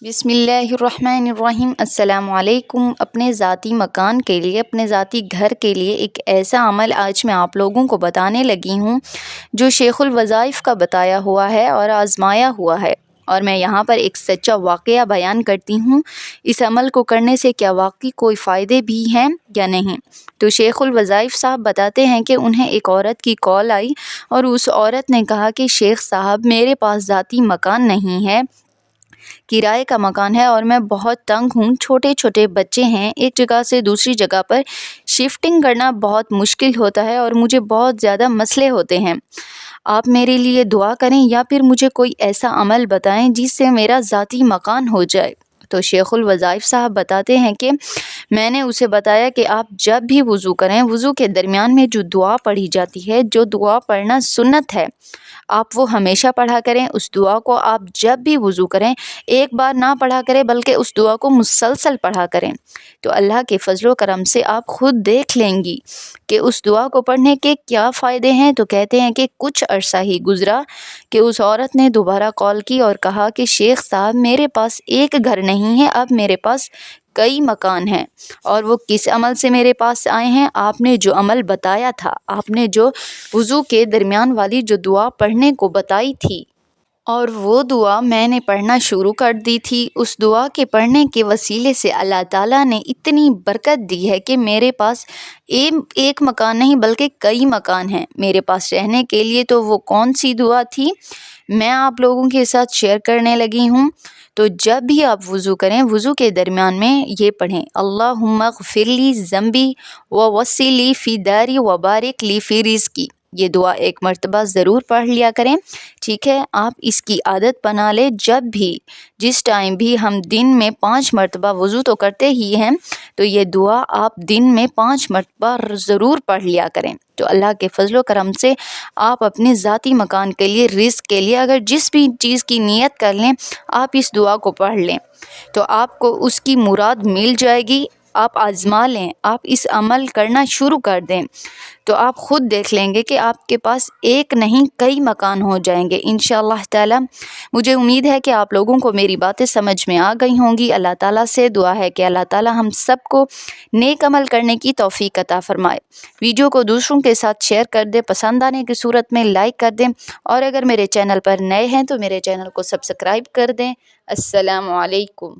بسم اللہ الرحمن الرحیم۔ السلام علیکم۔ اپنے ذاتی مکان کے لیے، اپنے ذاتی گھر کے لیے ایک ایسا عمل آج میں آپ لوگوں کو بتانے لگی ہوں جو شیخ الوظائف کا بتایا ہوا ہے اور آزمایا ہوا ہے، اور میں یہاں پر ایک سچا واقعہ بیان کرتی ہوں۔ اس عمل کو کرنے سے کیا واقعی کوئی فائدے بھی ہیں یا نہیں؟ تو شیخ الوظائف صاحب بتاتے ہیں کہ انہیں ایک عورت کی کال آئی اور اس عورت نے کہا کہ شیخ صاحب، میرے پاس ذاتی مکان نہیں ہے، کرائے کا مکان ہے اور میں بہت تنگ ہوں، چھوٹے چھوٹے بچے ہیں، ایک جگہ سے دوسری جگہ پر شفٹنگ کرنا بہت مشکل ہوتا ہے اور مجھے بہت زیادہ مسئلے ہوتے ہیں۔ آپ میرے لیے دعا کریں یا پھر مجھے کوئی ایسا عمل بتائیں جس سے میرا ذاتی مکان ہو جائے۔ تو شیخ الوظائف صاحب بتاتے ہیں کہ میں نے اسے بتایا کہ آپ جب بھی وضو کریں، وضو کے درمیان میں جو دعا پڑھی جاتی ہے، جو دعا پڑھنا سنت ہے، آپ وہ ہمیشہ پڑھا کریں۔ اس دعا کو آپ جب بھی وضو کریں ایک بار نہ پڑھا کریں بلکہ اس دعا کو مسلسل پڑھا کریں، تو اللہ کے فضل و کرم سے آپ خود دیکھ لیں گی کہ اس دعا کو پڑھنے کے کیا فائدے ہیں۔ تو کہتے ہیں کہ کچھ عرصہ ہی گزرا کہ اس عورت نے دوبارہ کال کی اور کہا کہ شیخ صاحب، میرے پاس ایک گھر نہیں ہے، اب میرے پاس کئی مکان ہیں، اور وہ کس عمل سے میرے پاس آئے ہیں؟ آپ نے جو عمل بتایا تھا، آپ نے جو وضو کے درمیان والی جو دعا پڑھنے کو بتائی تھی، اور وہ دعا میں نے پڑھنا شروع کر دی تھی۔ اس دعا کے پڑھنے کے وسیلے سے اللہ تعالیٰ نے اتنی برکت دی ہے کہ میرے پاس ایک مکان نہیں بلکہ کئی مکان ہیں میرے پاس رہنے کے لیے۔ تو وہ کون سی دعا تھی میں آپ لوگوں کے ساتھ شیئر کرنے لگی ہوں۔ تو جب بھی آپ وضو کریں، وضو کے درمیان میں یہ پڑھیں: اللہم اغفر لی ذنبی ووسع لی فی داری وبارک لی فی رزقی۔ یہ دعا ایک مرتبہ ضرور پڑھ لیا کریں، ٹھیک ہے؟ آپ اس کی عادت بنا لیں۔ جب بھی، جس ٹائم بھی ہم دن میں 5 مرتبہ وضو تو کرتے ہی ہیں، تو یہ دعا آپ دن میں 5 مرتبہ ضرور پڑھ لیا کریں۔ تو اللہ کے فضل و کرم سے آپ اپنے ذاتی مکان کے لیے، رزق کے لیے، اگر جس بھی چیز کی نیت کر لیں، آپ اس دعا کو پڑھ لیں تو آپ کو اس کی مراد مل جائے گی۔ آپ آزما لیں، آپ اس عمل کرنا شروع کر دیں تو آپ خود دیکھ لیں گے کہ آپ کے پاس ایک نہیں کئی مکان ہو جائیں گے انشاءاللہ تعالی۔ مجھے امید ہے کہ آپ لوگوں کو میری باتیں سمجھ میں آ گئی ہوں گی۔ اللہ تعالیٰ سے دعا ہے کہ اللہ تعالیٰ ہم سب کو نیک عمل کرنے کی توفیق عطا فرمائے۔ ویڈیو کو دوسروں کے ساتھ شیئر کر دیں، پسند آنے کی صورت میں لائک کر دیں، اور اگر میرے چینل پر نئے ہیں تو میرے چینل کو سبسکرائب کر دیں۔ السلام علیکم۔